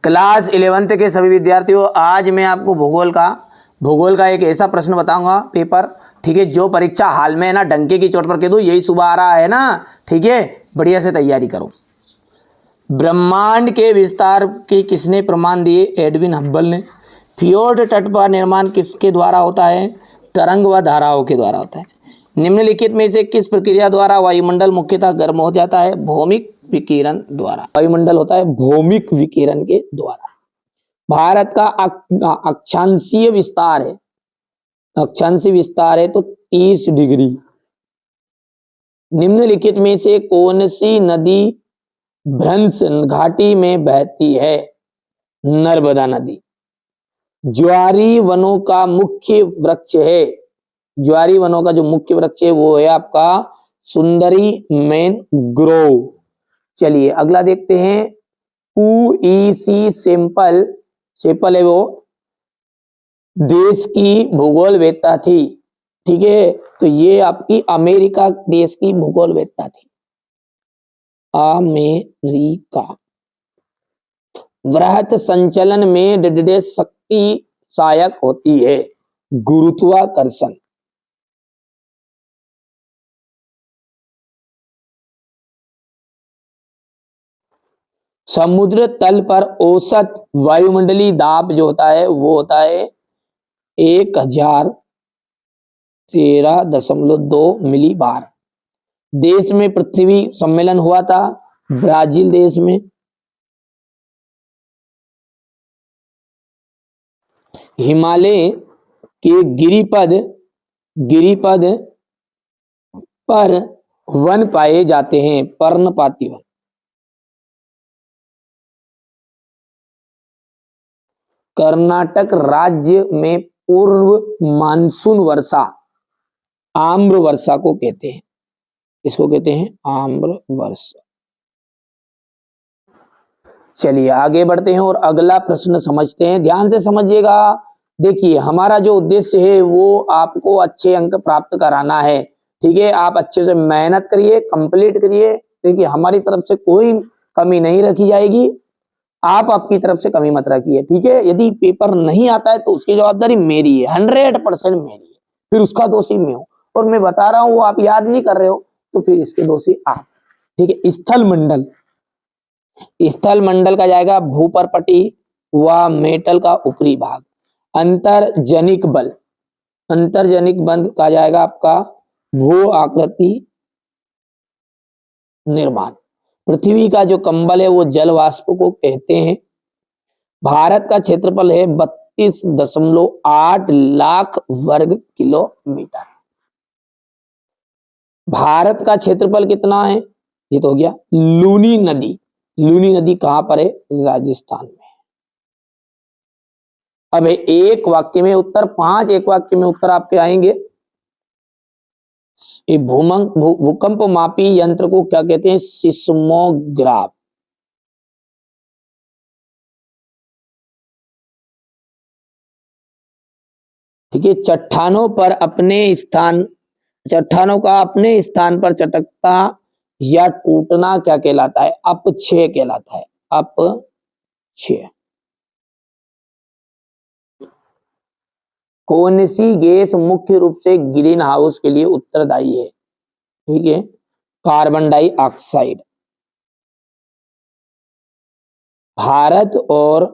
Class 11th के सभी विद्यार्थियों, आज मैं आपको भूगोल का एक ऐसा प्रश्न बताऊंगा पेपर, ठीक है, जो परीक्षा हाल में है ना, डंके की चोट पर कह दूं, यही सुबह आ रहा है ना, ठीक है, बढ़िया से तैयारी करो। ब्रह्मांड के विस्तार के किसने प्रमाण दिए? एडविन हब्बल ने। फियोर्ड तट का निर्माण किसके द्वारा होता है? तरंग व धाराओं के द्वारा होता है। निम्नलिखित में से किस प्रक्रिया द्वारा वायुमंडल मुख्यतः गर्म हो जाता है? भौमिक विकिरण द्वारा। वायुमंडल होता है भौमिक विकिरण के द्वारा। भारत का अक्षांशीय विस्तार है तो 30 डिग्री। निम्नलिखित में से कौन सी नदी भ्रंश घाटी में बहती है? नर्मदा नदी। ज्वारी वनों का मुख्य वृक्ष है, ज्वारी वनों का जो मुख्य वृक्ष है वो है आपका सुंदरी मैनग्रोव। चलिए अगला देखते हैं। UEC सेम्पल है वो देश की भूगोलवेत्ता थी, ठीक है, तो ये आपकी अमेरिका देश की भूगोलवेत्ता थी, अमेरिका। वृहत संचलन में डिडे शक्ति सहायक होती है? गुरुत्वाकर्षण। समुद्र तल पर औसत वायुमंडलीय दाब जो होता है वो होता है 1013.2 मिलीबार। देश में पृथ्वी सम्मेलन हुआ था? ब्राजील देश में। हिमालय के गिरिपद पर वन पाए जाते हैं, पर्णपाती वन। कर्नाटक राज्य में पूर्व मानसून वर्षा आम्र वर्षा को कहते हैं। इसको कहते हैं आम्र वर्षा। चलिए आगे बढ़ते हैं और अगला प्रश्न समझते हैं, ध्यान से समझिएगा। देखिए हमारा जो उद्देश्य है वो आपको अच्छे अंक प्राप्त कराना है, ठीक है। आप अच्छे से मेहनत करिए, कंप्लीट करिए। देखिए हमारी तरफ से कोई कमी नहीं रखी जाएगी, आप आपकी तरफ से कमी मत रखिए, ठीक है। यदि पेपर नहीं आता है तो उसकी जवाबदारी मेरी है, 100% मेरी है, फिर उसका दोषी मैं हूं। और मैं बता रहा हूं वो आप याद नहीं कर रहे हो तो फिर इसके दोषी आप, ठीक है। स्थल मंडल का जाएगा भूपर्पटी व मेटल का ऊपरी भाग। अंतर्जनिक बल का जाएगा आपका भू आकृति निर्माण। पृथ्वी का जो कंबल है वो जल वाष्प को कहते हैं। भारत का क्षेत्रफल है 32.8 लाख वर्ग किलोमीटर। भारत का क्षेत्रफल कितना है? ये तो हो गया। लूनी नदी कहां पर है? राजस्थान में। अब एक वाक्य में उत्तर, 5 एक वाक्य में उत्तर आपके आएंगे। भूकंप मापी यंत्र को क्या कहते हैं? सिस्मोग्राफ। ठीक है। चट्टानों का अपने स्थान पर चटकता या टूटना क्या कहलाता है? अपक्षय कहलाता है, अपक्षय। कौन सी गैस मुख्य रूप से ग्रीन हाउस के लिए उत्तरदायी है? ठीक है, कार्बन डाइऑक्साइड। भारत और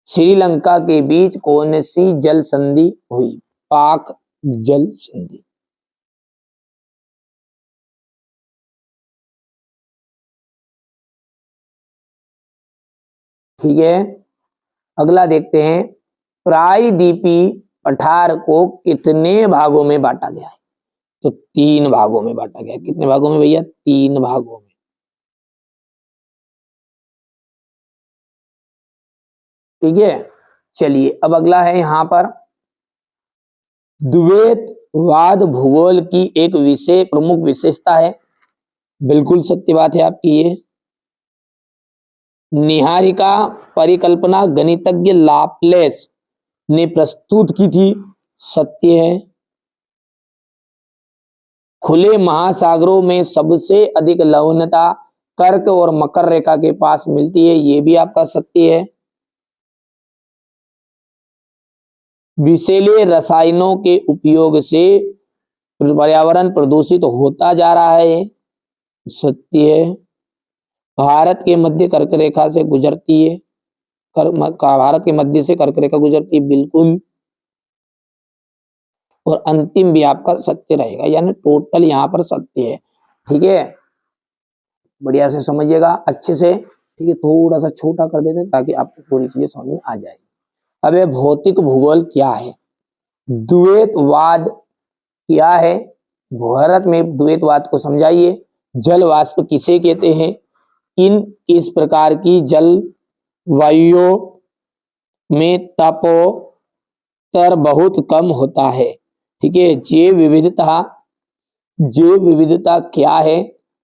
श्रीलंका के बीच कौन सी जल संधि हुई? पाक जल संधि। ठीक है, अगला देखते हैं। प्रायद्वीपीय पठार को कितने भागों में बांटा गया है? तो 3 भागों में बांटा गया। कितने भागों में भैया? 3 भागों में। ठीक है, चलिए अब अगला है यहां पर द्वैतवाद भूगोल की एक प्रमुख विशेषता है। बिल्कुल सत्य बात है आपकी ये। निहारिका परिकल्पना गणितज्ञ लाप्लेस ने प्रस्तुत की थी, सत्य है। खुले महासागरों में सबसे अधिक लवणता कर्क और मकर रेखा के पास मिलती है, ये भी आपका सत्य है। विषैले रसायनों के उपयोग से पर्यावरण प्रदूषित होता जा रहा है, सत्य है। भारत के मध्य कर्क रेखा से गुजरती है, भारत के मध्य से कर्क रेखा गुजरती है, बिल्कुल। और अंतिम भी आपका सत्य रहेगा, यानी टोटल यहाँ पर सत्य है, ठीक है। बढ़िया से समझिएगा अच्छे से, ठीक है। थोड़ा सा छोटा कर देते हैं ताकि आपको पूरी चीजें समझ में आ जाए। अब ये भौतिक भूगोल क्या है, द्वैतवाद क्या है, भारत में द्वैतवाद को समझाइए। जल वाष्प किसे कहते हैं, किस प्रकार की जलवायु में तापोत्तर बहुत कम होता है, ठीक है। जैव विविधता क्या है,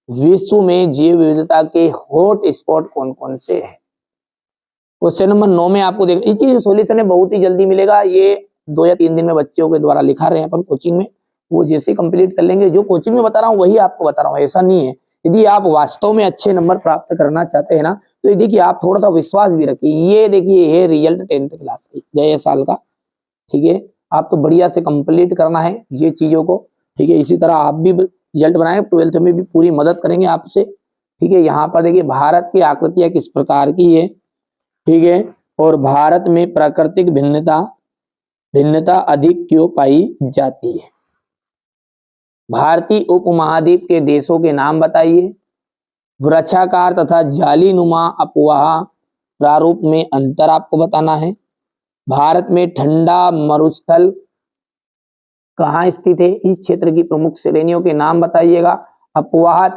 विश्व में जैव विविधता के हॉट स्पॉट कौन कौन से हैं। क्वेश्चन नंबर 9 में आपको देख, इसकी सॉल्यूशन है बहुत ही जल्दी मिलेगा, ये 2 या 3 दिन में बच्चों के द्वारा लिखा रहे हैं अपन कोचिंग में, वो जैसे कंप्लीट कर लेंगे। जो कोचिंग में बता रहा हूँ वही आपको बता रहा हूँ, ऐसा नहीं है। यदि आप वास्तव में अच्छे नंबर प्राप्त करना चाहते हैं ना, तो ये देखिए आप थोड़ा सा विश्वास भी रखिए। ये देखिए ये रिजल्ट 10th क्लास की गए साल का, ठीक है। आप तो बढ़िया से कंप्लीट करना है ये चीजों को, ठीक है। इसी तरह आप भी रिजल्ट बनाए, 12th में भी पूरी मदद करेंगे आपसे, ठीक है। यहाँ पर देखिए भारत की आकृतियां किस प्रकार की है, ठीक है। और भारत में प्राकृतिक भिन्नता अधिक क्यों पाई जाती है। भारतीय उपमहाद्वीप के देशों के नाम बताइए। वृक्षाकार तथा जालीनुमा अपवाह प्रारूप में अंतर आपको बताना है। भारत में ठंडा मरुस्थल कहाँ स्थित है, इस क्षेत्र की प्रमुख श्रेणियों के नाम बताइएगा। अपवाह